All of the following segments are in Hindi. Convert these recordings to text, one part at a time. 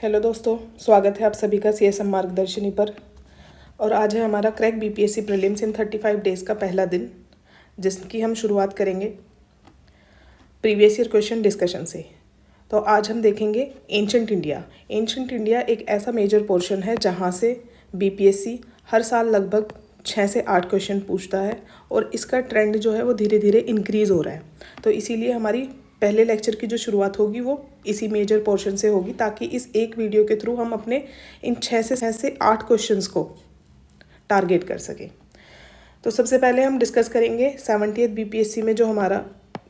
हेलो दोस्तों, स्वागत है आप सभी का CSM मार्गदर्शनी पर। और आज है हमारा क्रैक BPSC प्रीलिम्स इन 35 डेज़ का पहला दिन, जिसकी हम शुरुआत करेंगे प्रीवियस ईयर क्वेश्चन डिस्कशन से। तो आज हम देखेंगे एंशंट इंडिया। एंशंट इंडिया एक ऐसा मेजर पोर्शन है जहाँ से BPSC हर साल लगभग 6 से 8 क्वेश्चन पूछता है और इसका ट्रेंड जो है वो धीरे धीरे इंक्रीज़ हो रहा है। तो इसीलिए हमारी पहले लेक्चर की जो शुरुआत होगी वो इसी मेजर पोर्शन से होगी, ताकि इस एक वीडियो के थ्रू हम अपने इन 6 से 8 क्वेश्चंस को टारगेट कर सकें। तो सबसे पहले हम डिस्कस करेंगे 70th BPSC में जो हमारा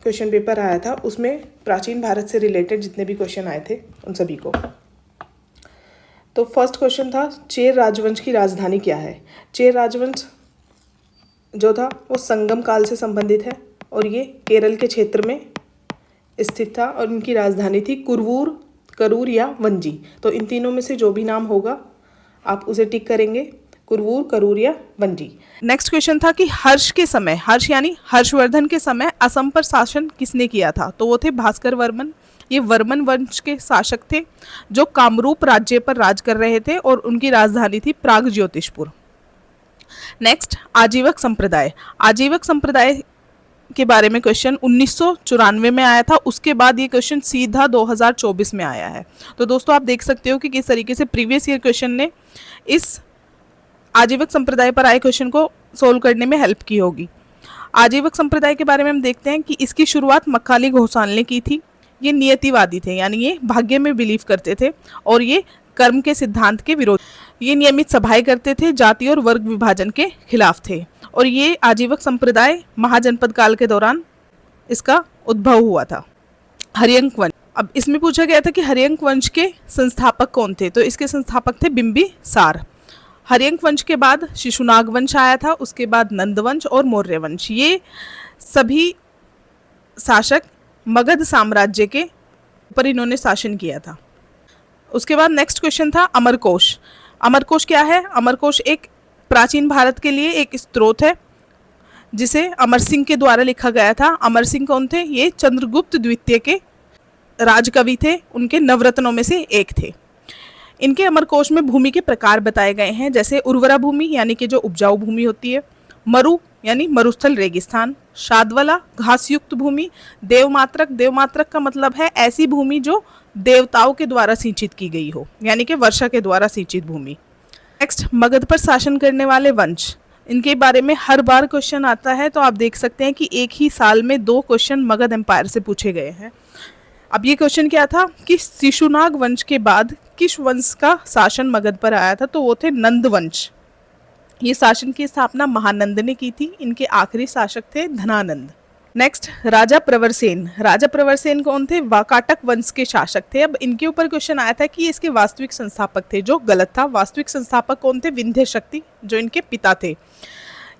क्वेश्चन पेपर आया था, उसमें प्राचीन भारत से रिलेटेड जितने भी क्वेश्चन आए थे उन सभी को। तो फर्स्ट क्वेश्चन था, चेर राजवंश की राजधानी क्या है। चेर राजवंश जो था वो संगम काल से संबंधित है और ये केरल के क्षेत्र में स्थित था और इनकी राजधानी थी कुरवूर, करूर या वंजी। तो इन तीनों में से जो भी नाम होगा आप उसे टिक करेंगे, कुरवूर, करूर या वंजी। नेक्स्ट क्वेश्चन था कि हर्ष के समय, हर्ष यानी हर्षवर्धन के समय असम पर शासन किसने किया था। तो वो थे भास्कर वर्मन। ये वर्मन वंश के शासक थे जो कामरूप राज्य पर राज कर रहे थे और उनकी राजधानी थी प्राग ज्योतिषपुर। नेक्स्ट, आजीवक संप्रदाय। आजीवक संप्रदाय के बारे में क्वेश्चन 1994 में आया था, उसके बाद ये क्वेश्चन सीधा 2024 में आया है। तो दोस्तों आप देख सकते हो कि किस तरीके से प्रीवियस ईयर क्वेश्चन ने इस आजीवक संप्रदाय पर आए क्वेश्चन को सोल्व करने में हेल्प की होगी। आजीवक संप्रदाय के बारे में हम देखते हैं कि इसकी शुरुआत मक्काली घोषाल ने की थी। ये नियतिवादी थे, यानी ये भाग्य में बिलीव करते थे और ये कर्म के सिद्धांत के विरोध। ये नियमित सभाएं करते थे, जाति और वर्ग विभाजन के खिलाफ थे और ये आजीवक संप्रदाय महाजनपद काल के दौरान इसका उद्भव हुआ था। हरियंक वंश, अब इसमें पूछा गया था कि हरियंक वंश के संस्थापक कौन थे। तो इसके संस्थापक थे बिंबिसार। हरियंक वंश के बाद शिशुनाग वंश आया था, उसके बाद नंद वंश और मौर्य वंश। ये सभी शासक मगध साम्राज्य के ऊपर इन्होंने शासन किया था। उसके बाद नेक्स्ट क्वेश्चन था अमरकोश। अमरकोश क्या है। अमरकोश एक प्राचीन भारत के लिए एक स्रोत है जिसे अमर सिंह के द्वारा लिखा गया था। अमर सिंह कौन थे। ये चंद्रगुप्त द्वितीय के राजकवि थे, उनके नवरत्नों में से एक थे। इनके अमरकोश में भूमि के प्रकार बताए गए हैं, जैसे उर्वरा भूमि यानी कि जो उपजाऊ भूमि होती है, मरु यानी मरुस्थल रेगिस्तान, शाद्वला घास युक्त भूमि, देवमात्रक। देवमात्रक का मतलब है ऐसी भूमि जो देवताओं के द्वारा सिंचित की गई हो, यानी कि वर्षा के द्वारा सिंचित भूमि। नेक्स्ट, मगध पर शासन करने वाले वंश। इनके बारे में हर बार क्वेश्चन आता है, तो आप देख सकते हैं कि एक ही साल में 2 क्वेश्चन मगध एम्पायर से पूछे गए हैं। अब ये क्वेश्चन क्या था कि शिशुनाग वंश के बाद किस वंश का शासन मगध पर आया था। तो वो थे नंद वंश। ये शासन की स्थापना महानंद ने की थी। इनके आखिरी शासक थे धनानंद। नेक्स्ट, राजा प्रवरसेन। राजा प्रवरसेन कौन थे। वाकाटक वंश के शासक थे। अब इनके ऊपर क्वेश्चन आया था कि इसके वास्तविक संस्थापक थे, जो गलत था। वास्तविक संस्थापक कौन थे। विंध्य शक्ति, जो इनके पिता थे।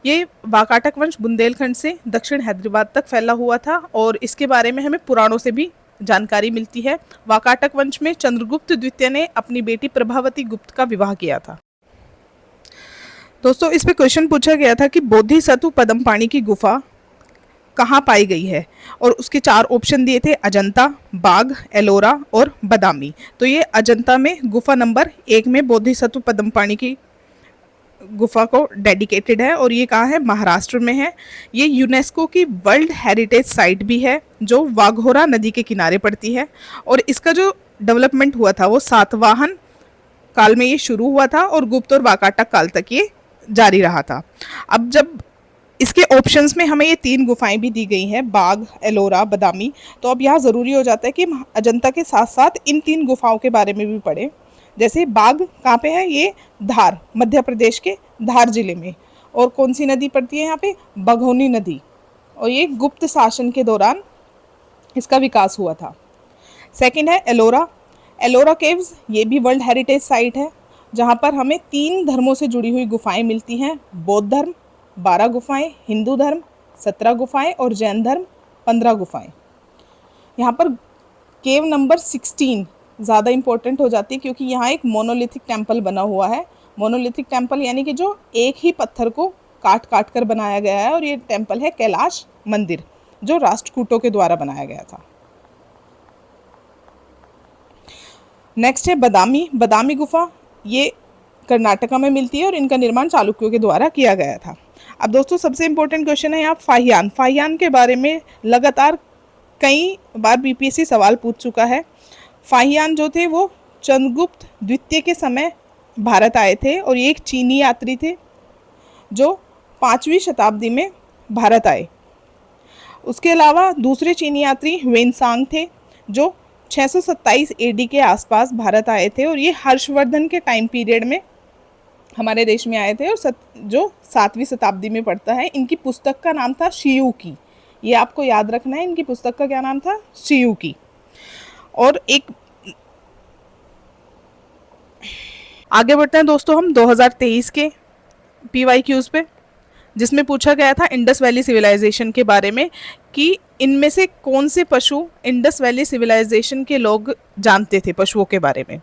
ये वाकाटक वंश बुंदेलखंड से दक्षिण हैदराबाद तक फैला हुआ था और इसके बारे में हमें पुराणों से भी जानकारी मिलती है। वाकाटक वंश में चंद्रगुप्त द्वितीय ने अपनी बेटी प्रभावती गुप्त का विवाह किया था। दोस्तों इस पे क्वेश्चन पूछा गया था कि बोधिसत्व पद्मपाणि की गुफा कहाँ पाई गई है और उसके 4 ऑप्शन दिए थे, अजंता, बाघ, एलोरा और बदामी। तो ये अजंता में गुफा नंबर 1 में बोधिसत्व पद्मपाणि की गुफा को डेडिकेटेड है और ये कहाँ है, महाराष्ट्र में है। ये यूनेस्को की वर्ल्ड हेरिटेज साइट भी है जो वाघोरा नदी के किनारे पड़ती है और इसका जो डेवलपमेंट हुआ था वो सातवाहन काल में ये शुरू हुआ था और गुप्त और वाकाटक काल तक ये जारी रहा था। अब जब इसके ऑप्शंस में हमें ये 3 गुफाएं भी दी गई हैं, बाघ, एलोरा, बदामी, तो अब यहाँ ज़रूरी हो जाता है कि अजंता के साथ साथ इन 3 गुफाओं के बारे में भी पढ़ें। जैसे बाघ कहाँ पे है, ये धार, मध्य प्रदेश के धार जिले में। और कौन सी नदी पड़ती है यहाँ पे, बघौनी नदी। और ये गुप्त शासन के दौरान इसका विकास हुआ था। सेकंड है एलोरा। एलोरा केव्स, ये भी वर्ल्ड हेरिटेज साइट है जहाँ पर हमें 3 धर्मों से जुड़ी हुई गुफाएं मिलती हैं। बौद्ध धर्म 12 गुफाएं, हिंदू धर्म 17 गुफाएं और जैन धर्म 15 गुफाएं। यहाँ पर केव नंबर 16 ज़्यादा इम्पोर्टेंट हो जाती है क्योंकि यहाँ एक मोनोलिथिक टेम्पल बना हुआ है। मोनोलिथिक टेम्पल यानी कि जो एक ही पत्थर को काट काट कर बनाया गया है और ये टेम्पल है कैलाश मंदिर, जो राष्ट्रकूटों के द्वारा बनाया गया था। नेक्स्ट है बादामी। बादामी गुफा ये कर्नाटका में मिलती है और इनका निर्माण चालुक्यों के द्वारा किया गया था। अब दोस्तों सबसे इम्पोर्टेंट क्वेश्चन है यहाँ फाहियान। फाहियान के बारे में लगातार कई बार बीपीएससी सवाल पूछ चुका है। फाहियान जो थे वो चंद्रगुप्त द्वितीय के समय भारत आए थे और ये एक चीनी यात्री थे जो 5वीं शताब्दी में भारत आए। उसके अलावा दूसरे चीनी यात्री ह्वेनसांग थे जो 627 एडी के आसपास भारत आए थे और ये हर्षवर्धन के टाइम पीरियड में हमारे देश में आए थे और जो 7वीं शताब्दी में पड़ता है। इनकी पुस्तक का नाम था शियुकी। ये आपको याद रखना है, इनकी पुस्तक का क्या नाम था, शियुकी। और एक आगे बढ़ते हैं दोस्तों हम 2023 के PYQs पे, जिसमें पूछा गया था इंडस वैली सिविलाइजेशन के बारे में कि इनमें से कौन से पशु इंडस वैली सिविलाइजेशन के लोग जानते थे पशुओं के बारे में।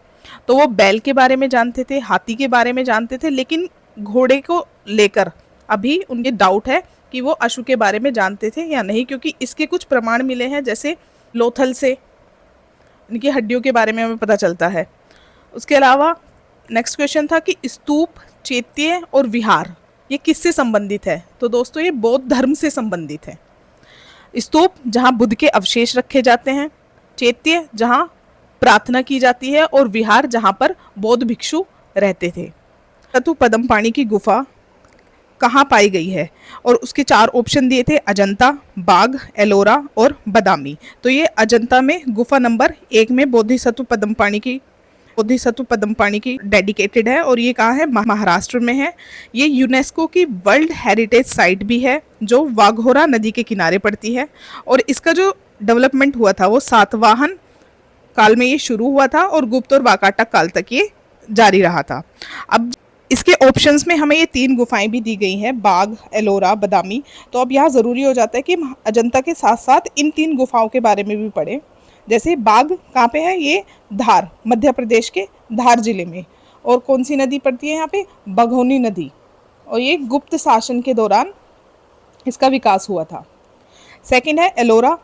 तो वो बैल के बारे में जानते थे, हाथी के बारे में जानते थे, लेकिन घोड़े को लेकर अभी उनके डाउट है कि वो अश्व के बारे में जानते थे या नहीं, क्योंकि इसके कुछ प्रमाण मिले हैं, जैसे लोथल से इनकी हड्डियों के बारे में हमें पता चलता है। उसके अलावा नेक्स्ट क्वेश्चन था कि स्तूप, चैत्य और विहार ये किससे संबंधित है। तो दोस्तों ये बौद्ध धर्म से संबंधित है। स्तूप जहाँ बुद्ध के अवशेष रखे जाते हैं, चैत्य जहाँ प्रार्थना की जाती है, और विहार जहाँ पर बौद्ध भिक्षु रहते थे। सतुपदमपाणि की गुफा कहाँ पाई गई है, और उसके 4 ऑप्शन दिए थे, अजंता, बाघ, एलोरा और बादामी। तो ये अजंता में गुफा नंबर 1 में बोधिसत्व की डेडिकेटेड है, और ये कहाँ है, महाराष्ट्र में है। ये यूनेस्को की वर्ल्ड हेरिटेज साइट भी है जो वाघोरा नदी के किनारे पड़ती है, और इसका जो डेवलपमेंट हुआ था वो सातवाहन काल में ये शुरू हुआ था और गुप्त और वाकाटक काल तक ये जारी रहा था। अब इसके ऑप्शंस में हमें ये 3 गुफाएं भी दी गई हैं, बाघ, एलोरा, बादामी। तो अब यहाँ ज़रूरी हो जाता है कि हम अजंता के साथ साथ इन 3 गुफाओं के बारे में भी पढ़ें। जैसे बाघ कहाँ पे है, ये धार, मध्य प्रदेश के धार जिले में। और कौन सी नदी पड़ती है यहाँ पे, बघौनी नदी, और ये गुप्त शासन के दौरान इसका विकास हुआ था। सेकंड है एलोरा।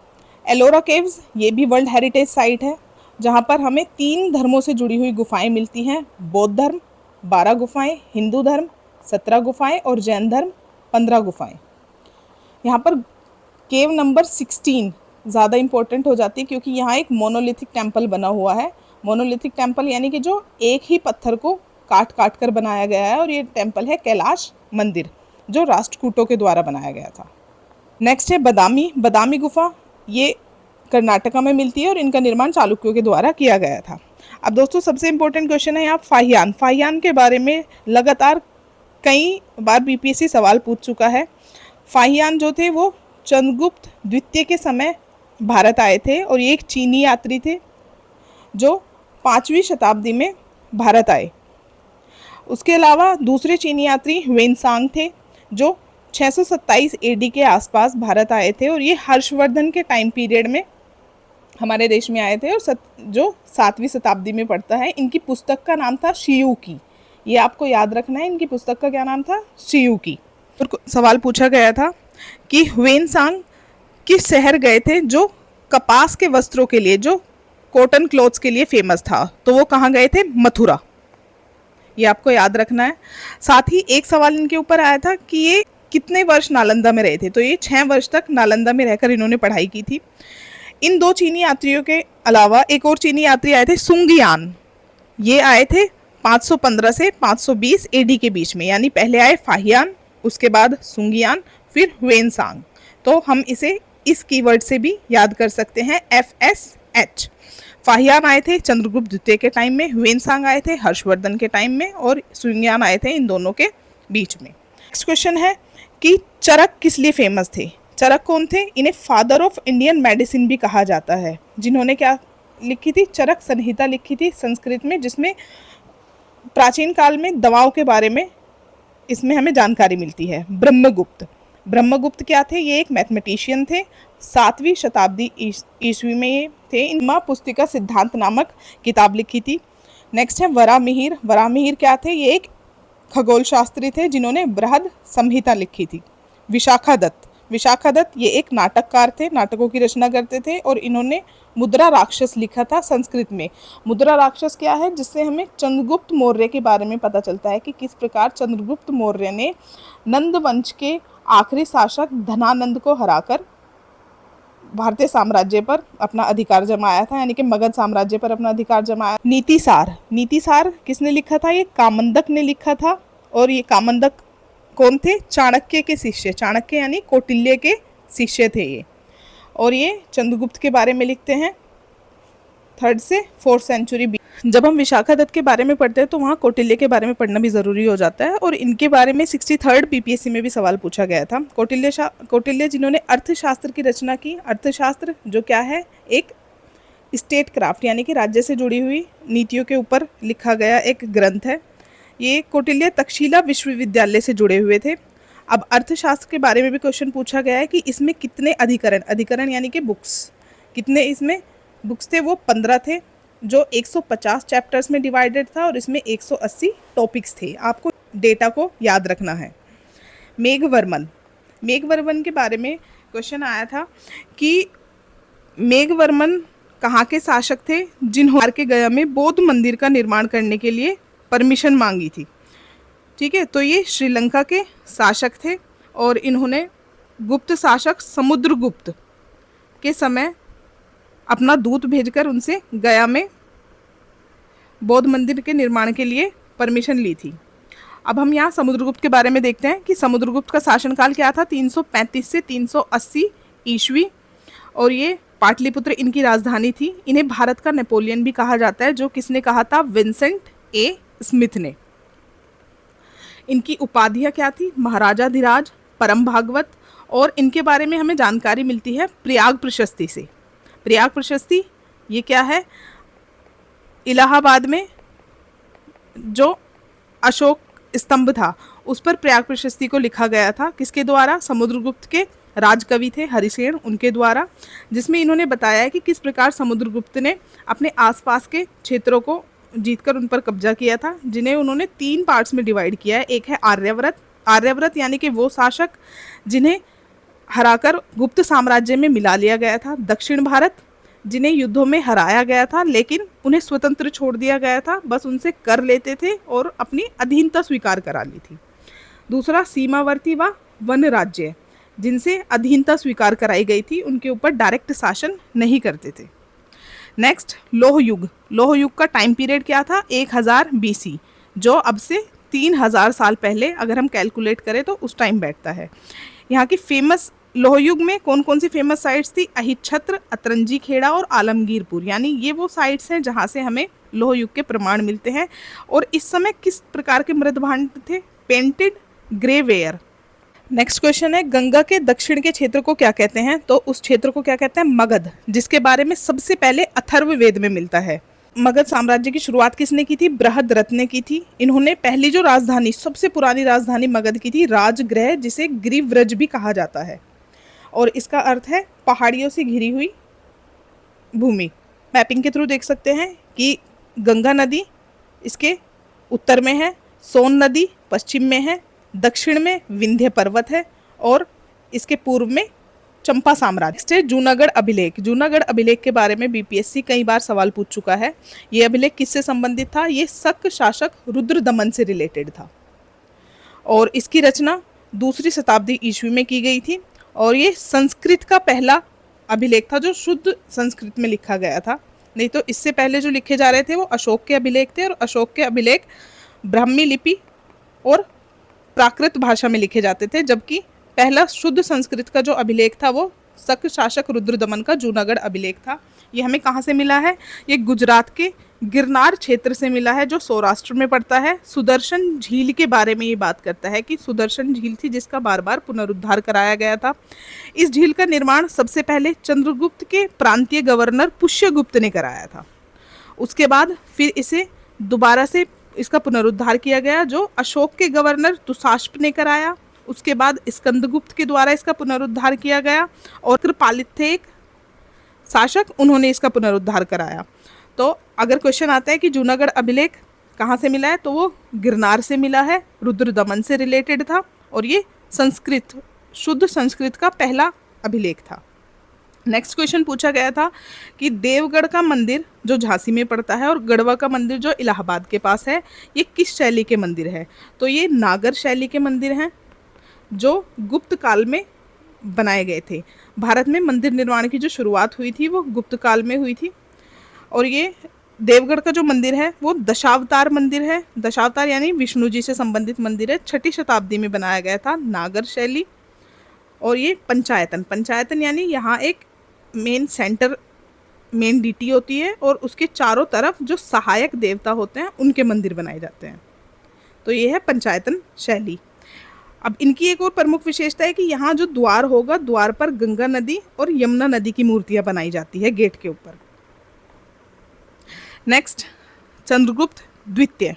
एलोरा केव्स, ये भी वर्ल्ड हेरिटेज साइट है जहाँ पर हमें 3 धर्मों से जुड़ी हुई गुफाएं मिलती हैं, बौद्ध धर्म 12 गुफाएं, हिंदू धर्म 17 गुफाएं और जैन धर्म 15 गुफाएं। यहाँ पर केव नंबर 16 ज़्यादा इम्पोर्टेंट हो जाती है क्योंकि यहाँ एक मोनोलिथिक टेम्पल बना हुआ है। मोनोलिथिक टेम्पल यानी कि जो एक ही पत्थर को काट काट कर बनाया गया है, और ये टेम्पल है कैलाश मंदिर जो राष्ट्रकूटों के द्वारा बनाया गया था। नेक्स्ट है बादामी। बादामी गुफा ये कर्नाटका में मिलती है और इनका निर्माण चालुक्यों के द्वारा किया गया था। अब दोस्तों सबसे इम्पोर्टेंट क्वेश्चन है यहाँ फाहियान। फाहियान के बारे में लगातार कई बार बीपीएससी सवाल पूछ चुका है। फाहियान जो थे वो चंद्रगुप्त द्वितीय के समय भारत आए थे और ये एक चीनी यात्री थे जो 5वीं शताब्दी में भारत आए। उसके अलावा दूसरे चीनी यात्री ह्वेनसांग थे जो 627 एडी के आसपास भारत आए थे, और ये हर्षवर्धन के टाइम पीरियड में हमारे देश में आए थे और जो 7वीं शताब्दी में पड़ता है। इनकी पुस्तक का नाम था शियुकी। ये आपको याद रखना है, इनकी पुस्तक का क्या नाम था, शियुकी। और सवाल पूछा गया था कि ह्वेनसांग किस शहर गए थे जो कपास के वस्त्रों के लिए, जो कॉटन क्लॉथ्स के लिए फेमस था। तो वो कहाँ गए थे, मथुरा। ये आपको याद रखना है। साथ ही एक सवाल इनके ऊपर आया था कि ये कितने वर्ष नालंदा में रहे थे। तो ये 6 वर्ष तक नालंदा में रहकर इन्होंने पढ़ाई की थी। इन 2 चीनी यात्रियों के अलावा एक और चीनी यात्री आए थे, सुंगियान। ये आए थे 515 से 520 एडी के बीच में, यानी पहले आए फाहियान, उसके बाद सुंगियान, फिर ह्वेनसांग। तो हम इसे इस कीवर्ड से भी याद कर सकते हैं, FSH। फाहियान आए थे चंद्रगुप्त द्वितीय के टाइम में, ह्वेनसांग आए थे हर्षवर्धन के टाइम में, और सुंगियान आए थे इन दोनों के बीच में। नेक्स्ट क्वेश्चन है कि चरक किस लिए फेमस थे। चरक कौन थे, इन्हें फादर ऑफ इंडियन मेडिसिन भी कहा जाता है। जिन्होंने क्या लिखी थी, चरक संहिता लिखी थी संस्कृत में, जिसमें प्राचीन काल में दवाओं के बारे में इसमें हमें जानकारी मिलती है। ब्रह्मगुप्त। ब्रह्मगुप्त क्या थे, ये एक मैथमेटिशियन थे, 7वीं शताब्दी ईस्वी में ये थे। इनमें पुस्तिका सिद्धांत नामक किताब लिखी थी। नेक्स्ट है वराहमिहिर। वराहमिहिर क्या थे, ये एक खगोल शास्त्री थे जिन्होंने बृहद संहिता लिखी थी। विशाखा दत्त। विशाखादत्त ये एक नाटककार थे, नाटकों की रचना करते थे और इन्होंने मुद्रा राक्षस लिखा था संस्कृत में। मुद्रा राक्षस क्या है, जिससे हमें चंद्रगुप्त मौर्य के बारे में पता चलता है कि किस प्रकार चंद्रगुप्त मौर्य ने नंद वंश के आखिरी शासक धनानंद को हराकर भारतीय साम्राज्य पर अपना अधिकार जमाया था, यानी कि मगध साम्राज्य पर अपना अधिकार जमाया। नीतिसार, नीतिसार किसने लिखा था? ये कामंदक ने लिखा था। और ये कामंदक कौन थे? चाणक्य के शिष्य, चाणक्य यानी कौटिल्य के शिष्य थे ये। और ये चंद्रगुप्त के बारे में लिखते हैं 3rd से 4th सेंचुरी। जब हम विशाखादत्त के बारे में पढ़ते हैं तो वहाँ कौटिल्य के बारे में पढ़ना भी ज़रूरी हो जाता है। और इनके बारे में 63rd बीपीएससी में भी सवाल पूछा गया था। कौटिल्य जिन्होंने अर्थशास्त्र की रचना की। अर्थशास्त्र जो क्या है, एक स्टेट क्राफ्ट यानी कि राज्य से जुड़ी हुई नीतियों के ऊपर लिखा गया एक ग्रंथ है। ये कौटिल्य तक्षशिला विश्वविद्यालय से जुड़े हुए थे। अब अर्थशास्त्र के बारे में भी क्वेश्चन पूछा गया है कि इसमें कितने अधिकरण, अधिकरण यानी कि बुक्स, कितने इसमें बुक्स थे? वो 15 थे, जो 150 चैप्टर्स में डिवाइडेड था और इसमें 180 टॉपिक्स थे। आपको डेटा को याद रखना है। मेघवर्मन, मेघवर्मन के बारे में क्वेश्चन आया था कि मेघवर्मन कहाँ के शासक थे जिन्होंने के गया में बौद्ध मंदिर का निर्माण करने के लिए परमिशन मांगी थी। ठीक है, तो ये श्रीलंका के शासक थे और इन्होंने गुप्त शासक समुद्रगुप्त के समय अपना दूत भेजकर उनसे गया में बौद्ध मंदिर के निर्माण के लिए परमिशन ली थी। अब हम यहाँ समुद्रगुप्त के बारे में देखते हैं कि समुद्रगुप्त का शासनकाल क्या था? 335 से 380 ईस्वी। और ये पाटलिपुत्र इनकी राजधानी थी। इन्हें भारत का नेपोलियन भी कहा जाता है। जो किसने कहा था? विंसेंट ए स्मिथ ने। इनकी उपाधियाँ क्या थी? महाराजा धीराज, परम भागवत। और इनके बारे में हमें जानकारी मिलती है प्रयाग प्रशस्ति से। प्रयाग प्रशस्ति ये क्या है? इलाहाबाद में जो अशोक स्तंभ था उस पर प्रयाग प्रशस्ति को लिखा गया था। किसके द्वारा? समुद्रगुप्त के राजकवि थे हरिसेन, उनके द्वारा, जिसमें इन्होंने बताया है कि किस प्रकार समुद्रगुप्त ने अपने आसपास के क्षेत्रों को जीतकर उन पर कब्जा किया था, जिन्हें उन्होंने 3 पार्ट्स में डिवाइड किया है। एक है आर्यव्रत, आर्यव्रत यानी कि वो शासक जिन्हें हराकर गुप्त साम्राज्य में मिला लिया गया था। दक्षिण भारत, जिन्हें युद्धों में हराया गया था लेकिन उन्हें स्वतंत्र छोड़ दिया गया था, बस उनसे कर लेते थे और अपनी अधीनता स्वीकार करा ली थी। दूसरा सीमावर्ती व वन राज्य, जिनसे अधीनता स्वीकार कराई गई थी, उनके ऊपर डायरेक्ट शासन नहीं करते थे। नेक्स्ट लौह युग। लौह युग का टाइम पीरियड क्या था? 1000 BC, जो अब से 3000 साल पहले अगर हम कैलकुलेट करें तो उस टाइम बैठता है। यहाँ की फेमस लौह युग में कौन कौन सी फेमस साइट्स थी? अहिच्छत्र, अतरंजी खेड़ा और आलमगीरपुर, यानी ये वो साइट्स हैं जहाँ से हमें लौह युग के प्रमाण मिलते हैं। और इस समय किस प्रकार के मृद भांड थे? Painted grey ware. नेक्स्ट क्वेश्चन है, गंगा के दक्षिण के क्षेत्र को क्या कहते हैं? तो उस क्षेत्र को क्या कहते हैं? मगध, जिसके बारे में सबसे पहले अथर्ववेद में मिलता है। मगध साम्राज्य की शुरुआत किसने की थी? बृहद्रथ ने की थी। इन्होंने पहली जो राजधानी, सबसे पुरानी राजधानी मगध की थी, राजगृह, जिसे गिरिव्रज भी कहा जाता है। और इसका अर्थ है पहाड़ियों से घिरी हुई भूमि। मैपिंग के थ्रू देख सकते हैं कि गंगा नदी इसके उत्तर में है, सोन नदी पश्चिम में है, दक्षिण में विंध्य पर्वत है और इसके पूर्व में चंपा साम्राज्य। जूनागढ़ अभिलेख। जूनागढ़ अभिलेख के बारे में बीपीएससी कई बार सवाल पूछ चुका है। ये अभिलेख किससे संबंधित था? ये शक शासक रुद्रदमन से रिलेटेड था और इसकी रचना 2री शताब्दी ईस्वी में की गई थी। और ये संस्कृत का पहला अभिलेख था जो शुद्ध संस्कृत में लिखा गया था। नहीं तो इससे पहले जो लिखे जा रहे थे वो अशोक के अभिलेख थे और अशोक के अभिलेख ब्राह्मी लिपि और प्राकृत भाषा में लिखे जाते थे, जबकि पहला शुद्ध संस्कृत का जो अभिलेख था वो शक शासक रुद्रदमन का जूनागढ़ अभिलेख था। ये हमें कहाँ से मिला है? ये गुजरात के गिरनार क्षेत्र से मिला है, जो सौराष्ट्र में पड़ता है। सुदर्शन झील के बारे में ये बात करता है कि सुदर्शन झील थी जिसका बार बार पुनरुद्धार कराया गया था। इस झील का निर्माण सबसे पहले चंद्रगुप्त के प्रांतीय गवर्नर पुष्यगुप्त ने कराया था। उसके बाद फिर इसे दोबारा से इसका पुनरुद्धार किया गया, जो अशोक के गवर्नर तुषाश्प ने कराया। उसके बाद स्कंदगुप्त के द्वारा इसका पुनरुद्धार किया गया और पालित थे एक शासक, उन्होंने इसका पुनरुद्धार कराया। तो अगर क्वेश्चन आता है कि जूनागढ़ अभिलेख कहाँ से मिला है, तो वो गिरनार से मिला है, रुद्रदमन से रिलेटेड था और ये संस्कृत शुद्ध संस्कृत का पहला अभिलेख था। नेक्स्ट क्वेश्चन पूछा गया था कि देवगढ़ का मंदिर जो झांसी में पड़ता है और गढ़वा का मंदिर जो इलाहाबाद के पास है, ये किस शैली के मंदिर है? तो ये नागर शैली के मंदिर हैं जो गुप्त काल में बनाए गए थे। भारत में मंदिर निर्माण की जो शुरुआत हुई थी वो गुप्त काल में हुई थी। और ये देवगढ़ का जो मंदिर है वो दशावतार मंदिर है। दशावतार यानी विष्णु जी से संबंधित मंदिर है। 6ठी शताब्दी में बनाया गया था, नागर शैली। और ये पंचायतन, पंचायतन यानी यहाँ एक मेन सेंटर, मेन डीटी होती है और उसके चारों तरफ जो सहायक देवता होते हैं उनके मंदिर बनाए जाते हैं। तो ये है पंचायतन शैली। अब इनकी एक और प्रमुख विशेषता है कि यहाँ जो द्वार होगा, द्वार पर गंगा नदी और यमुना नदी की मूर्तियां बनाई जाती है गेट के ऊपर। नेक्स्ट, चंद्रगुप्त द्वितीय।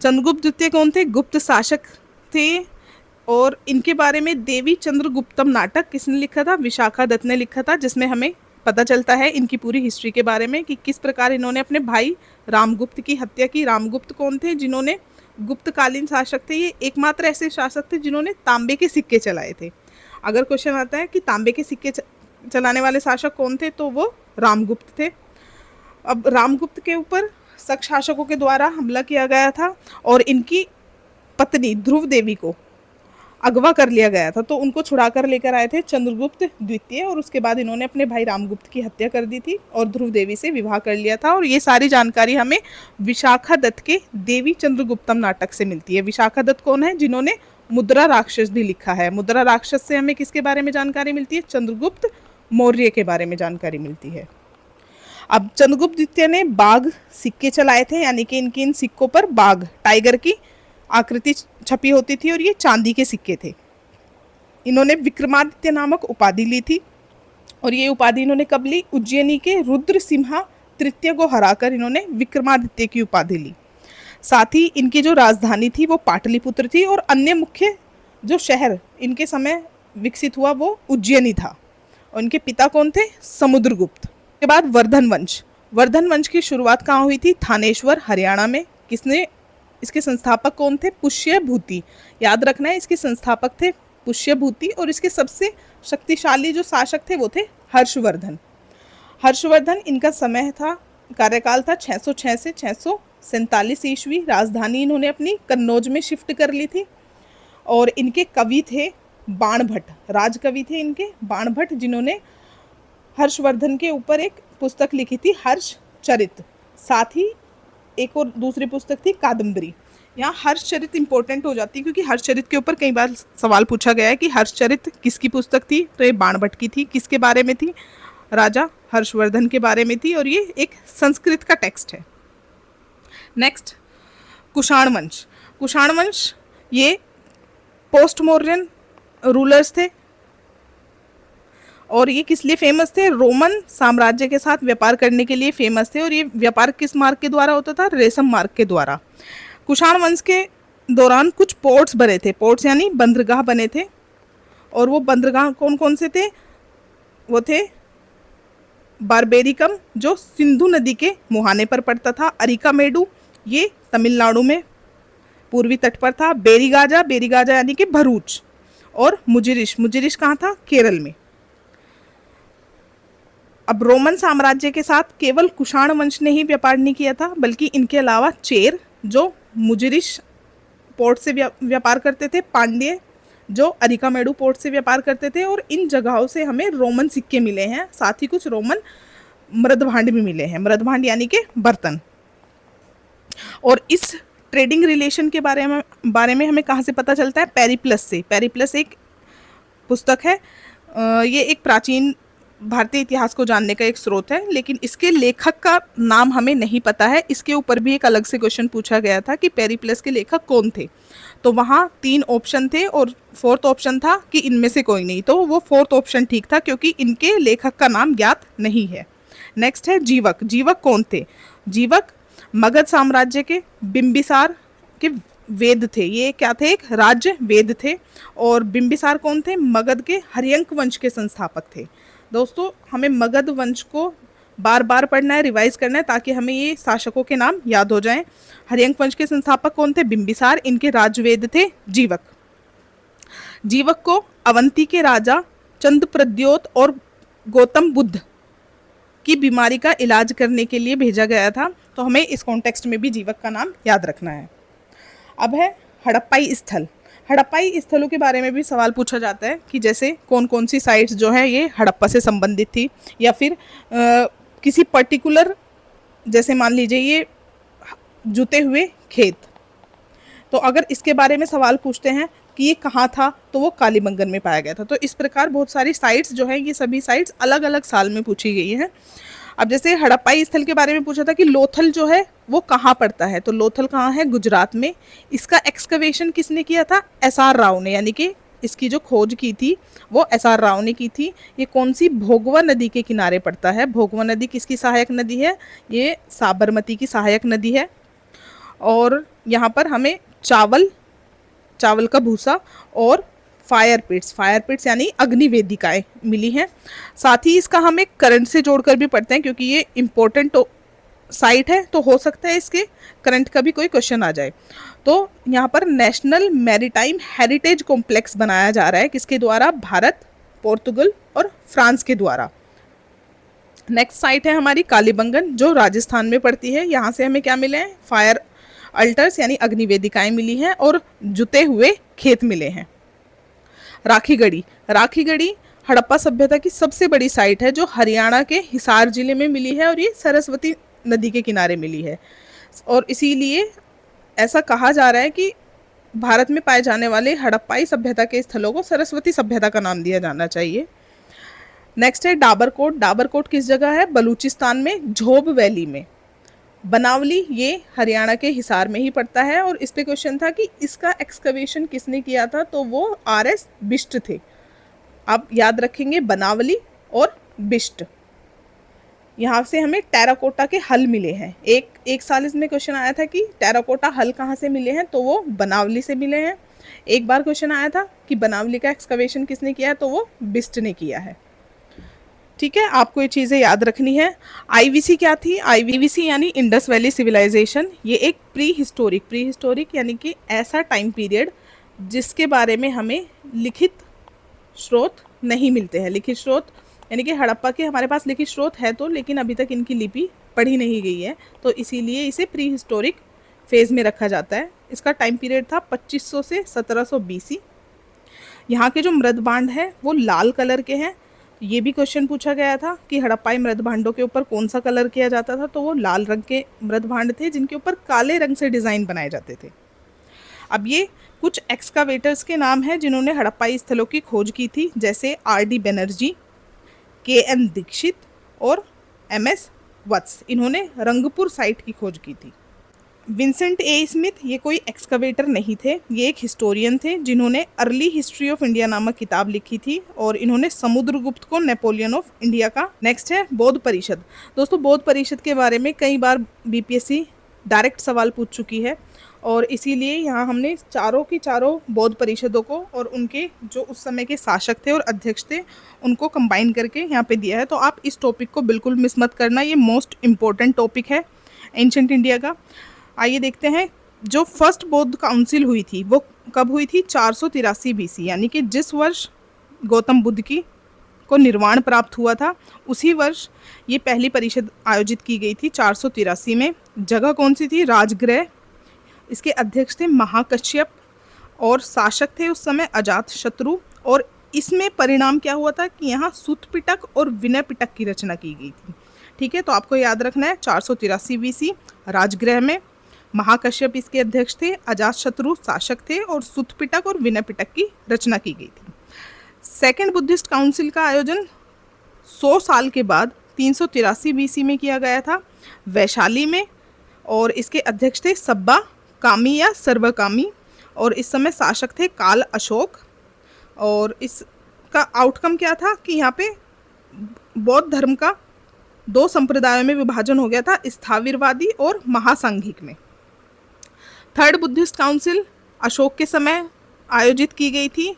चंद्रगुप्त द्वितीय कौन थे? गुप्त शासक थे। और इनके बारे में देवी चंद्रगुप्तम नाटक किसने लिखा था? विशाखा दत्त ने लिखा था, जिसमें हमें पता चलता है इनकी पूरी हिस्ट्री के बारे में कि किस प्रकार इन्होंने अपने भाई रामगुप्त की हत्या की। रामगुप्त कौन थे? जिन्होंने गुप्तकालीन शासक थे, ये एकमात्र ऐसे शासक थे जिन्होंने तांबे के सिक्के चलाए थे। अगर क्वेश्चन आता है कि तांबे के सिक्के चलाने वाले शासक कौन थे, तो वो रामगुप्त थे। अब रामगुप्त के ऊपर शक शासकों के द्वारा हमला किया गया था और इनकी पत्नी ध्रुव देवी को अगवा कर लिया गया था, तो उनको छुड़ा कर लेकर आए थे चंद्रगुप्त द्वितीय। और उसके बाद इन्होंने अपने भाई रामगुप्त की हत्या कर दी थी और ध्रुव देवी से विवाह कर लिया था। और ये सारी जानकारी हमें विशाखा दत्त के देवी चंद्रगुप्तम नाटक से मिलती है। विशाखा दत्त कौन है? जिन्होंने मुद्रा राक्षस भी लिखा है। मुद्रा राक्षस से हमें किसके बारे में जानकारी मिलती है? चंद्रगुप्त मौर्य के बारे में जानकारी मिलती है। अब चंद्रगुप्त द्वितीय ने बाघ सिक्के चलाए थे, यानी कि इनके इन सिक्कों पर बाघ, टाइगर की आकृति छपी होती थी और ये चांदी के सिक्के थे। इन्होंने विक्रमादित्य नामक उपाधि ली थी और ये उपाधि इन्होंने कब ली? उज्जैनी के रुद्र सिम्हा तृतीय को हराकर इन्होंने विक्रमादित्य की उपाधि ली। साथ ही इनकी जो राजधानी थी वो पाटलिपुत्र थी और अन्य मुख्य जो शहर इनके समय विकसित हुआ वो उज्जैनी था। और इनके पिता कौन थे? समुद्रगुप्त। के बाद वर्धन वंश। वर्धन वंश की शुरुआत कहाँ हुई थी? थानेश्वर, हरियाणा में। किसने? इसके संस्थापक कौन थे? पुष्यभूति। याद रखना है, इसके संस्थापक थे पुष्यभूति और इसके सबसे शक्तिशाली जो शासक थे वो थे हर्षवर्धन। हर्षवर्धन, इनका समय था, कार्यकाल था 606 से 647 ईस्वी। राजधानी इन्होंने अपनी कन्नौज में शिफ्ट कर ली थी। और इनके कवि थे बाणभट्ट, राजकवि थे इनके बाणभट्ट, जिन्होंने हर्षवर्धन के ऊपर एक पुस्तक लिखी थी, हर्षचरित। साथ ही एक और दूसरी पुस्तक थी कादम्बरी। यहाँ हर्षचरित इंपॉर्टेंट हो जाती है क्योंकि हर्षचरित के ऊपर कई बार सवाल पूछा गया है कि हर्षचरित किसकी पुस्तक थी? तो ये बाणभट्ट की थी। किसके बारे में थी? राजा हर्षवर्धन के बारे में थी और ये एक संस्कृत का टेक्स्ट है। नेक्स्ट, कुषाण वंश। कुषाण वंश ये पोस्ट मौर्यन रूलर्स थे और ये किस लिए फेमस थे? रोमन साम्राज्य के साथ व्यापार करने के लिए फेमस थे। और ये व्यापार किस मार्ग के द्वारा होता था? रेशम मार्ग के द्वारा। कुषाण वंश के दौरान कुछ पोर्ट्स बने थे, पोर्ट्स यानी बंदरगाह बने थे। और वो बंदरगाह कौन कौन से थे? वो थे बारबेरिकम जो सिंधु नदी के मुहाने पर पड़ता था, अरिकामेडु ये तमिलनाडु में पूर्वी तट पर था, बेरीगाजा, बेरीगाजा यानी कि भरूच, और मुजिरिश, मुजिरिश कहाँ था? केरल में। अब रोमन साम्राज्य के साथ केवल कुषाण वंश ने ही व्यापार नहीं किया था, बल्कि इनके अलावा चेर जो मुजिरिश पोर्ट से व्यापार करते थे, पांड्य जो अरिकामेडु पोर्ट से व्यापार करते थे। और इन जगहों से हमें रोमन सिक्के मिले हैं, साथ ही कुछ रोमन मृदभांड भी मिले हैं। मृदभांड यानी कि बर्तन। और इस ट्रेडिंग रिलेशन के बारे में हमें कहाँ से पता चलता है? पेरिप्लस से। पेरिप्लस एक पुस्तक है, ये एक प्राचीन भारतीय इतिहास को जानने का एक स्रोत है, लेकिन इसके लेखक का नाम हमें नहीं पता है। इसके ऊपर भी एक अलग से क्वेश्चन पूछा गया था कि पेरिप्लस के लेखक कौन थे, तो वहाँ 3 ऑप्शन थे और 4th ऑप्शन था कि इनमें से कोई नहीं, तो वो 4th ऑप्शन ठीक था क्योंकि इनके लेखक का नाम ज्ञात नहीं है। नेक्स्ट है जीवक। जीवक कौन थे? जीवक मगध साम्राज्य के बिंबिसार के वेद थे। ये क्या थे? एक राज्य वेद थे। और बिंबिसार कौन थे? मगध के हर्यंक वंश के संस्थापक थे। दोस्तों, हमें मगध वंश को बार बार पढ़ना है, रिवाइज करना है, ताकि हमें ये शासकों के नाम याद हो जाएं। हर्यंक वंश के संस्थापक कौन थे? बिंबिसार। इनके राजवेद थे जीवक। जीवक को अवंती के राजा चंद्रप्रद्योत और गौतम बुद्ध की बीमारी का इलाज करने के लिए भेजा गया था। तो हमें इस कॉन्टेक्स्ट में भी जीवक का नाम याद रखना है। अब है हड़प्पाई स्थल। हड़प्पाई स्थलों के बारे में भी सवाल पूछा जाता है कि जैसे कौन कौन सी साइट्स जो है ये हड़प्पा से संबंधित थी, या फिर किसी पर्टिकुलर, जैसे मान लीजिए ये जुते हुए खेत, तो अगर इसके बारे में सवाल पूछते हैं कि ये कहाँ था, तो वो कालीबंगन में पाया गया था। तो इस प्रकार बहुत सारी साइट्स जो है, ये सभी साइट्स अलग अलग साल में पूछी गई हैं। अब जैसे हड़प्पाई स्थल के बारे में पूछा था कि लोथल जो है वो कहाँ पड़ता है, तो लोथल कहाँ है, गुजरात में। इसका एक्सकवेशन किसने किया था, SR राव ने, यानी कि इसकी जो खोज की थी वो SR राव ने की थी। ये कौन सी, भोगवा नदी के किनारे पड़ता है। भोगवा नदी किसकी सहायक नदी है, ये साबरमती की सहायक नदी है। और यहाँ पर हमें चावल का भूसा और फायर पिट्स यानी अग्नि वेदिकाएं मिली हैं। साथ ही इसका हम एक करंट से जोड़कर भी पढ़ते हैं, क्योंकि ये इम्पोर्टेंट साइट है, तो हो सकता है इसके करंट का भी कोई क्वेश्चन आ जाए। तो यहाँ पर नेशनल मैरीटाइम हेरिटेज कॉम्प्लेक्स बनाया जा रहा है, किसके द्वारा, भारत, पोर्तुगल और फ्रांस के द्वारा। नेक्स्ट साइट है हमारी कालीबंगन, जो राजस्थान में पड़ती है। यहाँ से हमें क्या मिले हैं, फायर अल्टर्स यानी अग्नि वेदिकाएं मिली हैं और जुते हुए खेत मिले हैं। राखीगढ़ी हड़प्पा सभ्यता की सबसे बड़ी साइट है, जो हरियाणा के हिसार जिले में मिली है और ये सरस्वती नदी के किनारे मिली है। और इसीलिए ऐसा कहा जा रहा है कि भारत में पाए जाने वाले हड़प्पाई सभ्यता के स्थलों को सरस्वती सभ्यता का नाम दिया जाना चाहिए। नेक्स्ट है डाबरकोट किस जगह है, बलूचिस्तान में, झोब वैली में। बनावली ये हरियाणा के हिसार में ही पड़ता है। और इस पे क्वेश्चन था कि इसका एक्सकवेशन किसने किया था, तो वो RS बिष्ट थे। आप याद रखेंगे बनावली और बिष्ट। यहाँ से हमें टेराकोटा के हल मिले हैं। एक साल इसमें क्वेश्चन आया था कि टेराकोटा हल कहाँ से मिले हैं, तो वो बनावली से मिले हैं। एक बार क्वेश्चन आया था कि बनावली का एक्सकवेशन किसने किया है, तो वो बिष्ट ने किया है। ठीक है, आपको ये चीज़ें याद रखनी है। IVC क्या थी, IVC यानी इंडस वैली सिविलाइजेशन। ये एक प्री हिस्टोरिक यानी कि ऐसा टाइम पीरियड जिसके बारे में हमें लिखित स्रोत नहीं मिलते हैं। लिखित स्रोत यानी कि हड़प्पा के हमारे पास लिखित स्रोत है तो, लेकिन अभी तक इनकी लिपि पढ़ी नहीं गई है, तो इसीलिए इसे प्री हिस्टोरिक फेज में रखा जाता है। इसका टाइम पीरियड था 2500 से 1700 BC। यहाँ के जो मृद भांड है वो लाल कलर के हैं। ये भी क्वेश्चन पूछा गया था कि हड़प्पाई मृद भांडों के ऊपर कौन सा कलर किया जाता था, तो वो लाल रंग के मृद भांड थे जिनके ऊपर काले रंग से डिज़ाइन बनाए जाते थे। अब ये कुछ एक्सकावेटर्स के नाम हैं जिन्होंने हड़प्पाई स्थलों की खोज की थी, जैसे RD बनर्जी, KN दीक्षित और MS वत्स। इन्होंने रंगपुर साइट की खोज की थी। विंसेंट A स्मिथ ये कोई एक्सकवेटर नहीं थे, ये एक हिस्टोरियन थे जिन्होंने अर्ली हिस्ट्री ऑफ इंडिया नामक किताब लिखी थी और इन्होंने समुद्रगुप्त को नेपोलियन ऑफ इंडिया का। नेक्स्ट है बौद्ध परिषद। दोस्तों बौद्ध परिषद के बारे में कई बार BPSC डायरेक्ट सवाल पूछ चुकी है और इसीलिए यहाँ हमने चारों की चारों बौद्ध परिषदों को और उनके जो उस समय के शासक थे और अध्यक्ष थे उनको कंबाइन करके यहाँ पे दिया है। तो आप इस टॉपिक को बिल्कुल मिस मत करना, ये मोस्ट इम्पोर्टेंट टॉपिक है एंशंट इंडिया का। आइए देखते हैं, जो फर्स्ट बौद्ध काउंसिल हुई थी वो कब हुई थी, 483 BC, यानी कि जिस वर्ष गौतम बुद्ध की को निर्वाण प्राप्त हुआ था उसी वर्ष ये पहली परिषद आयोजित की गई थी 483 में। जगह कौन सी थी, राजगृह। इसके अध्यक्ष थे महाकश्यप और शासक थे उस समय अजातशत्रु। और इसमें परिणाम क्या हुआ था कि यहाँ सूत पिटक और विनय पिटक की रचना की गई थी। ठीक है, तो आपको याद रखना है 483 BC राजगृह में महाकश्यप इसके अध्यक्ष थे, अजातशत्रु शासक थे और सूत पिटक और विनय पिटक की रचना की गई थी। सेकेंड बुद्धिस्ट काउंसिल का आयोजन 100 साल के बाद 383 BC में किया गया था वैशाली में और इसके अध्यक्ष थे सब्बा कामी या सर्वकामी और इस समय शासक थे काल अशोक। और इसका आउटकम क्या था कि यहाँ पे बौद्ध धर्म का 2 संप्रदायों में विभाजन हो गया था, स्थाविरवादी और महासांघिक में। थर्ड बुद्धिस्ट काउंसिल अशोक के समय आयोजित की गई थी।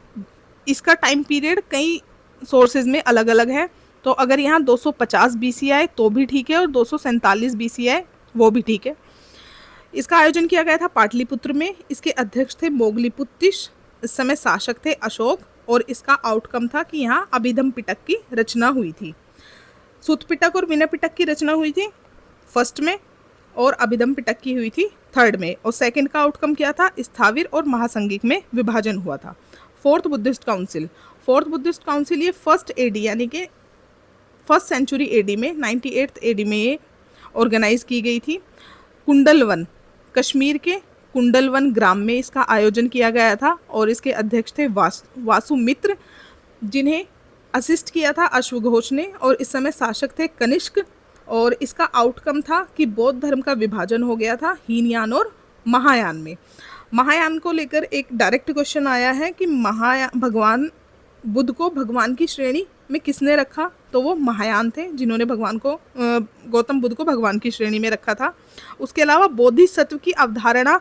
इसका टाइम पीरियड कई सोर्सेज में अलग अलग है, तो अगर यहाँ 250 BC आए तो भी ठीक है और 247 BC आए वो भी ठीक है। इसका आयोजन किया गया था पाटलिपुत्र में। इसके अध्यक्ष थे मोगलीपुत्तिश, इस समय शासक थे अशोक और इसका आउटकम था कि यहाँ अभिधम पिटक की रचना हुई थी। सुत पिटक और विनय पिटक की रचना हुई थी फर्स्ट में और अभिधम पिटक की हुई थी थर्ड में, और सेकंड का आउटकम क्या था, स्थाविर और महासंगिक में विभाजन हुआ था। फोर्थ बुद्धिस्ट काउंसिल ये फर्स्ट एडी यानी कि फर्स्ट सेंचुरी एडी में 98th एडी में ये ऑर्गेनाइज की गई थी। कुंडलवन, कश्मीर के कुंडलवन ग्राम में इसका आयोजन किया गया था और इसके अध्यक्ष थे वासुमित्र, जिन्हें असिस्ट किया था अश्वघोष ने, और इस समय शासक थे कनिष्क। और इसका आउटकम था कि बौद्ध धर्म का विभाजन हो गया था हीनयान और महायान में। महायान को लेकर एक डायरेक्ट क्वेश्चन आया है कि भगवान बुद्ध को भगवान की श्रेणी में किसने रखा, तो वो महायान थे जिन्होंने गौतम बुद्ध को भगवान की श्रेणी में रखा था। उसके अलावा बोधिसत्व की अवधारणा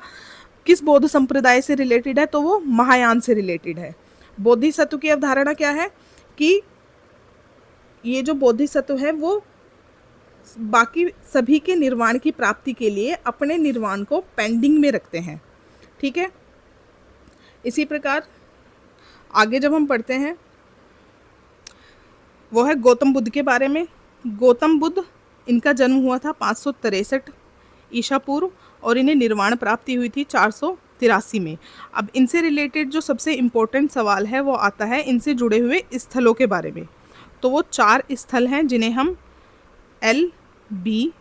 किस बौद्ध संप्रदाय से रिलेटेड है, तो वो महायान से रिलेटेड है। बोधिसत्व की अवधारणा क्या है कि ये जो बोधिसत्व है वो बाकी सभी के निर्वाण की प्राप्ति के लिए अपने निर्वाण को पेंडिंग में रखते हैं। ठीक है, इसी प्रकार आगे जब हम पढ़ते हैं वो है गौतम बुद्ध के बारे में। गौतम बुद्ध, इनका जन्म हुआ था 563 ईसा पूर्व और इन्हें निर्वाण प्राप्ति हुई थी 483 में। अब इनसे रिलेटेड जो सबसे इम्पोर्टेंट सवाल है वो आता है इनसे जुड़े हुए स्थलों के बारे में। तो वो 4 स्थल हैं जिन्हें हम LBSK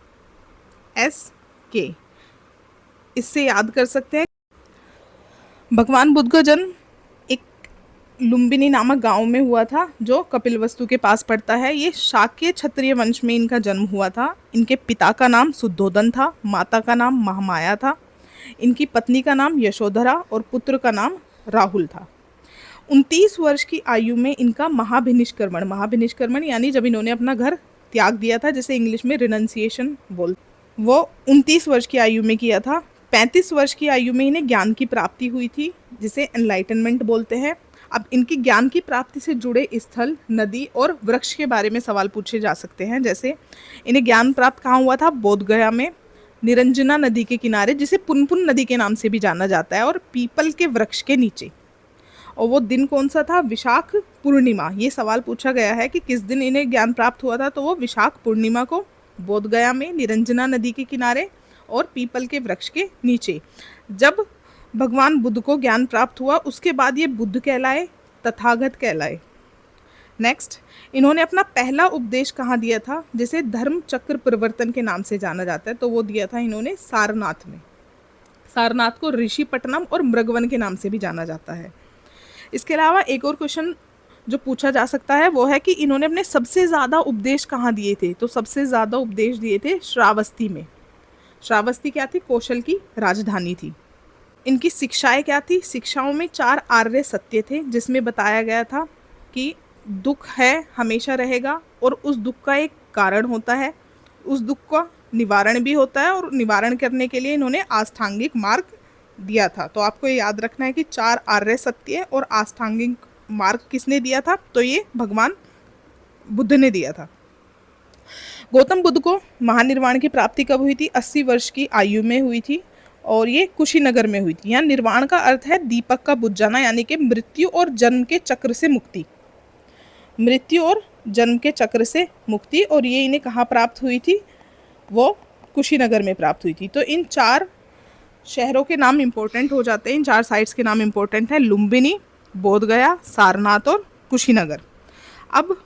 इससे याद कर सकते हैं। भगवान बुद्ध का जन्म एक लुम्बिनी नामक गांव में हुआ था जो कपिलवस्तु के पास पड़ता है। ये शाक्य क्षत्रिय वंश में इनका जन्म हुआ था। इनके पिता का नाम शुद्धोदन था, माता का नाम महामाया था, इनकी पत्नी का नाम यशोधरा और पुत्र का नाम राहुल था। 29 वर्ष की आयु में इनका महाभिनिष्क्रमण यानी जब इन्होंने अपना घर त्याग दिया था, जिसे इंग्लिश में रिनंसिएशन वो 29 वर्ष की आयु में किया था। 35 वर्ष की आयु में इन्हें ज्ञान की प्राप्ति हुई थी जिसे एनलाइटनमेंट बोलते हैं। अब इनकी ज्ञान की प्राप्ति से जुड़े स्थल, नदी और वृक्ष के बारे में सवाल पूछे जा सकते हैं। जैसे इन्हें ज्ञान प्राप्त कहाँ हुआ था, बोधगया में निरंजना नदी के किनारे, जिसे पुनपुन नदी के नाम से भी जाना जाता है, और पीपल के वृक्ष के नीचे। और वो दिन कौन सा था, विशाख पूर्णिमा। ये सवाल पूछा गया है कि किस दिन इन्हें ज्ञान प्राप्त हुआ था, तो वो विशाख पूर्णिमा को बोधगया में निरंजना नदी के किनारे और पीपल के वृक्ष के नीचे। जब भगवान बुद्ध को ज्ञान प्राप्त हुआ उसके बाद ये बुद्ध कहलाए, तथागत कहलाए। नेक्स्ट, इन्होंने अपना पहला उपदेश कहाँ दिया था, जिसे धर्म चक्र परिवर्तन के नाम से जाना जाता है, तो वो दिया था इन्होंने सारनाथ में। सारनाथ को ऋषिपट्टनम और मृगवन के नाम से भी जाना जाता है। इसके अलावा एक और क्वेश्चन जो पूछा जा सकता है वो है कि इन्होंने अपने सबसे ज़्यादा उपदेश कहाँ दिए थे, तो सबसे ज़्यादा उपदेश दिए थे श्रावस्ती में। श्रावस्ती क्या थी, कौशल की राजधानी थी। इनकी शिक्षाएं क्या थी, शिक्षाओं में 4 आर्य सत्य थे, जिसमें बताया गया था कि दुख है, हमेशा रहेगा, और उस दुख का एक कारण होता है, उस दुख का निवारण भी होता है, और निवारण करने के लिए इन्होंने आस्थांगिक मार्ग दिया था। तो आपको ये याद रखना है कि 4 आर्य सत्य और आस्थांगिक मार्ग किसने दिया था, तो ये भगवान बुद्ध ने दिया था। गौतम बुद्ध को महानिर्वाण की प्राप्ति कब हुई थी, 80 वर्ष की आयु में हुई थी, और ये कुशीनगर में हुई थी। यहाँ निर्वाण का अर्थ है दीपक का बुझ जाना, यानी कि मृत्यु और जन्म के चक्र से मुक्ति। मृत्यु और जन्म के चक्र से मुक्ति, और ये इन्हें कहाँ प्राप्त हुई थी, वो कुशीनगर में प्राप्त हुई थी। तो इन 4 शहरों के नाम इंपॉर्टेंट हो जाते हैं, इन 4 साइट्स के नाम इंपॉर्टेंट है, लुम्बिनी, बोधगया, सारनाथ और कुशीनगर। अब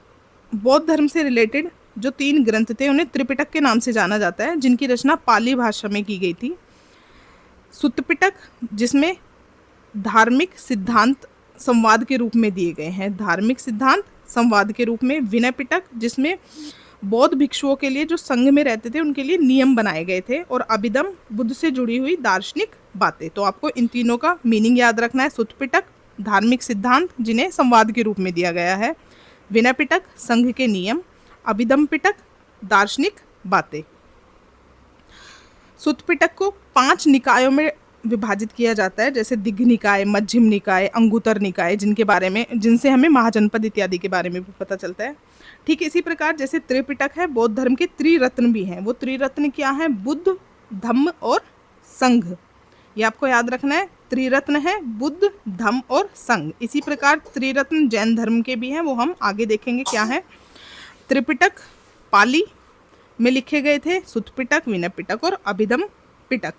बौद्ध धर्म से रिलेटेड जो 3 ग्रंथ थे उन्हें त्रिपिटक के नाम से जाना जाता है, जिनकी रचना पाली भाषा में की गई थी। सुत्त पिटक, जिसमें धार्मिक सिद्धांत संवाद के रूप में दिए गए हैं, धार्मिक सिद्धांत संवाद के रूप में। विनय पिटक, जिसमें बौद्ध भिक्षुओं के लिए जो संघ में रहते थे उनके लिए नियम बनाए गए थे, और अभिधम, बुद्ध से जुड़ी हुई दार्शनिक बातें। तो आपको इन तीनों का मीनिंग याद रखना है। सुत्त पिटक धार्मिक सिद्धांत जिन्हें संवाद के रूप में दिया गया है, विनय पिटक संघ के नियम, अभिधम पिटक दार्शनिक बातें। सुत्त पिटक को 5 निकायों में विभाजित किया जाता है, जैसे दिग्घ निकाय, मध्यम निकाय, अंगुतर निकाय, जिनसे हमें महाजनपद इत्यादि के बारे में भी पता चलता है। ठीक इसी प्रकार जैसे त्रिपिटक है, बौद्ध धर्म के त्रिरत्न भी हैं। वो त्रिरत्न क्या हैं, बुद्ध, धम्म और संघ, ये आपको याद रखना है। त्रिरत्न है बुद्ध, धम्म और संघ। इसी प्रकार त्रिरत्न जैन धर्म के भी हैं, वो हम आगे देखेंगे क्या है। त्रिपिटक पाली में लिखे गए थे, सुत्त पिटक, विनय पिटक और अभिधम पिटक।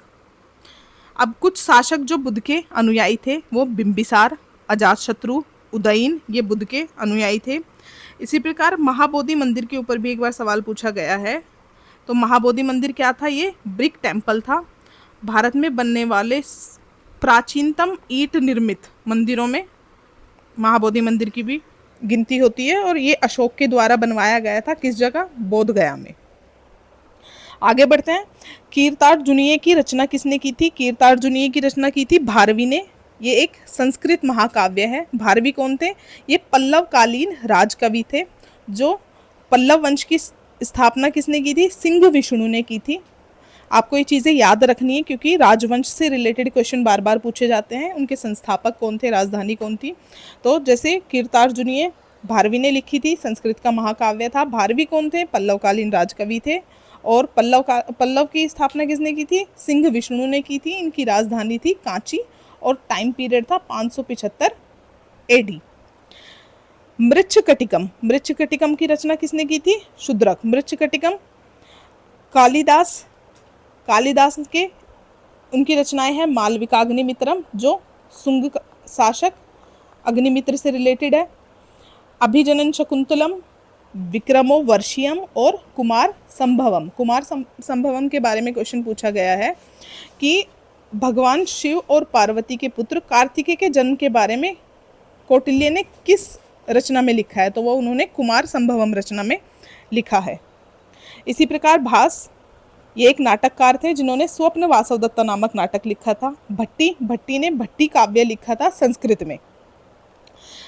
अब कुछ शासक जो बुद्ध के अनुयायी थे वो बिंबिसार, अजातशत्रु, उदयन, ये बुद्ध के अनुयायी थे। इसी प्रकार महाबोधि मंदिर के ऊपर भी एक बार सवाल पूछा गया है। तो महाबोधि मंदिर क्या था? ये ब्रिक टेम्पल था। भारत में बनने वाले प्राचीनतम ईंट निर्मित मंदिरों में महाबोधि मंदिर की भी गिनती होती है, और ये अशोक के द्वारा बनवाया गया था। किस जगह? बोध गया में। आगे बढ़ते हैं। कीर्तार्जुनीय की रचना किसने की थी? कीर्तार्जुनीय की रचना की थी भारवी ने। ये एक संस्कृत महाकाव्य है। भारवी कौन थे? ये पल्लव कालीन राजकवि थे। जो पल्लव वंश की स्थापना किसने की थी? सिंह विष्णु ने की थी। आपको ये चीज़ें याद रखनी है क्योंकि राजवंश से रिलेटेड क्वेश्चन बार बार पूछे जाते हैं। उनके संस्थापक कौन थे, राजधानी कौन थी? तो जैसे कीर्तार्जुनीय भारवी ने लिखी थी, संस्कृत का महाकाव्य था। भारवी कौन थे? पल्लवकालीन राजकवि थे। और पल्लव की स्थापना किसने की थी? सिंह विष्णु ने की थी। इनकी राजधानी थी कांची और टाइम पीरियड था 575 AD। मृच्छकटिकम की रचना किसने की थी? शूद्रक। मृच्छकटिकम कालिदास के उनकी रचनाएं हैं। मालविकाग्निमित्रम जो शुंग शासक अग्निमित्र से रिलेटेड है। अभिजनन शकुंतलम, विक्रमो वर्षियम और कुमार संभवम के बारे में क्वेश्चन पूछा गया है कि भगवान शिव और पार्वती के पुत्र कार्तिकेय के जन्म के बारे में कौटिल्य ने किस रचना में लिखा है? तो वो उन्होंने कुमार संभवम रचना में लिखा है। इसी प्रकार भास, ये एक नाटककार थे जिन्होंने स्वप्न वासवदत्ता नामक नाटक लिखा था। भट्टी ने भट्टी काव्य लिखा था संस्कृत में।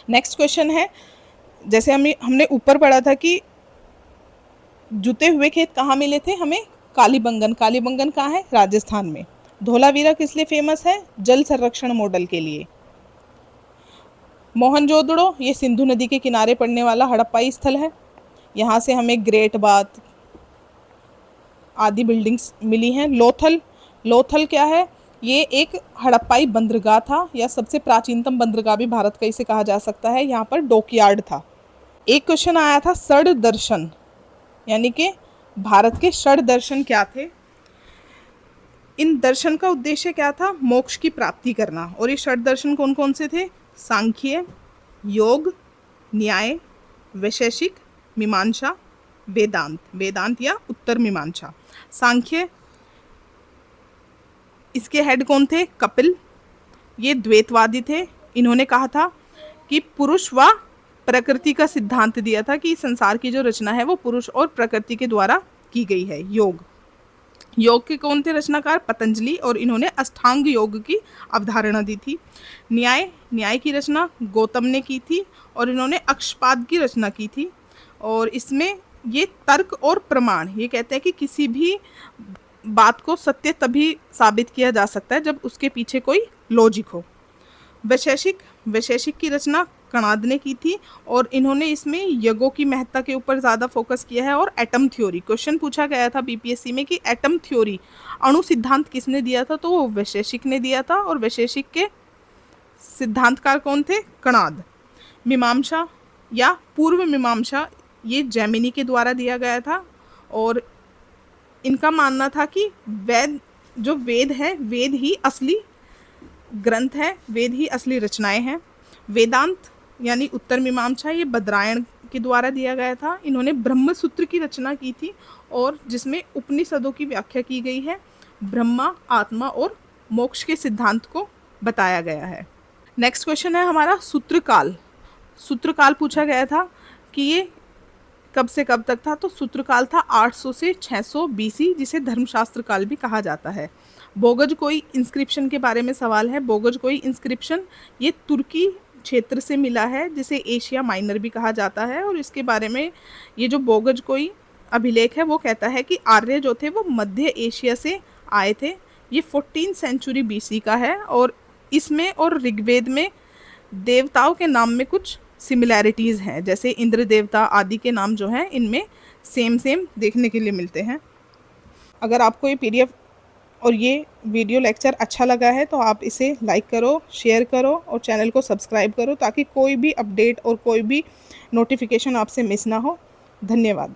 नेक्स्ट क्वेश्चन है, जैसे हमने ऊपर पढ़ा था कि जुते हुए खेत कहाँ मिले थे हमें? कालीबंगन कहाँ है? राजस्थान में। धोलावीरा किस लिए फेमस है? जल संरक्षण मॉडल के लिए। मोहनजोदड़ो, ये सिंधु नदी के किनारे पड़ने वाला हड़प्पाई स्थल है। यहाँ से हमें ग्रेट बाथ आदि बिल्डिंग्स मिली हैं। लोथल क्या है? ये एक हड़प्पाई बंदरगाह था, या सबसे प्राचीनतम बंदरगाह भी भारत का इसे कहा जा सकता है। यहाँ पर डॉकयार्ड था। एक क्वेश्चन आया था षड दर्शन, यानी कि भारत के षड दर्शन क्या थे? इन दर्शन का उद्देश्य क्या था? मोक्ष की प्राप्ति करना। और ये षड दर्शन कौन कौन से थे? सांख्य, योग, न्याय, वैशेषिक, मीमांसा, वेदांत या उत्तर मीमांसा। सांख्य, इसके हेड कौन थे? कपिल। ये द्वैतवादी थे। इन्होंने कहा था कि पुरुष व प्रकृति का सिद्धांत दिया था कि संसार की जो रचना है वो पुरुष और प्रकृति के द्वारा की गई है। योग के कौन थे रचनाकार? पतंजलि। और इन्होंने अष्टांग योग की अवधारणा दी थी। न्याय की रचना गौतम ने की थी, और इन्होंने अक्षपाद की रचना की थी। और इसमें ये तर्क और प्रमाण, ये कहते हैं कि किसी भी बात को सत्य तभी साबित किया जा सकता है जब उसके पीछे कोई लॉजिक हो। वैशेषिक की रचना कणाद ने की थी, और इन्होंने इसमें यज्ञों की महत्ता के ऊपर ज़्यादा फोकस किया है। और एटम थ्योरी, क्वेश्चन पूछा गया था बीपीएससी में कि एटम थ्योरी, अणु सिद्धांत किसने दिया था? तो वो वैशेषिक ने दिया था। और वैशेषिक के सिद्धांतकार कौन थे? कणाद। मीमांसा या पूर्व मीमांसा, ये जैमिनी के द्वारा दिया गया था। और इनका मानना था कि वेद है, वेद ही असली ग्रंथ है, वेद ही असली रचनाएं हैं। वेदांत यानी उत्तर मीमांसा, ये बद्रायण के द्वारा दिया गया था। इन्होंने ब्रह्म सूत्र की रचना की थी, और जिसमें उपनिषदों की व्याख्या की गई है। ब्रह्मा, आत्मा और मोक्ष के सिद्धांत को बताया गया है। नेक्स्ट क्वेश्चन है हमारा सूत्रकाल पूछा गया था कि ये कब से कब तक था? तो सूत्रकाल था 800 से 600 BC, जिसे धर्मशास्त्र काल भी कहा जाता है। बोगज कोई इंस्क्रिप्शन के बारे में सवाल है। बोगज कोई इंस्क्रिप्शन ये तुर्की क्षेत्र से मिला है, जिसे एशिया माइनर भी कहा जाता है। और इसके बारे में ये जो बोगज कोई अभिलेख है वो कहता है कि आर्य जो थे वो मध्य एशिया से आए थे। ये 14th सेंचुरी BC का है, और इसमें और ऋग्वेद में देवताओं के नाम में कुछ सिमिलैरिटीज़ हैं, जैसे इंद्र देवता आदि के नाम जो हैं इनमें सेम देखने के लिए मिलते हैं। अगर आपको ये PDF और ये वीडियो लेक्चर अच्छा लगा है तो आप इसे लाइक करो, शेयर करो और चैनल को सब्सक्राइब करो ताकि कोई भी अपडेट और कोई भी नोटिफिकेशन आपसे मिस ना हो। धन्यवाद।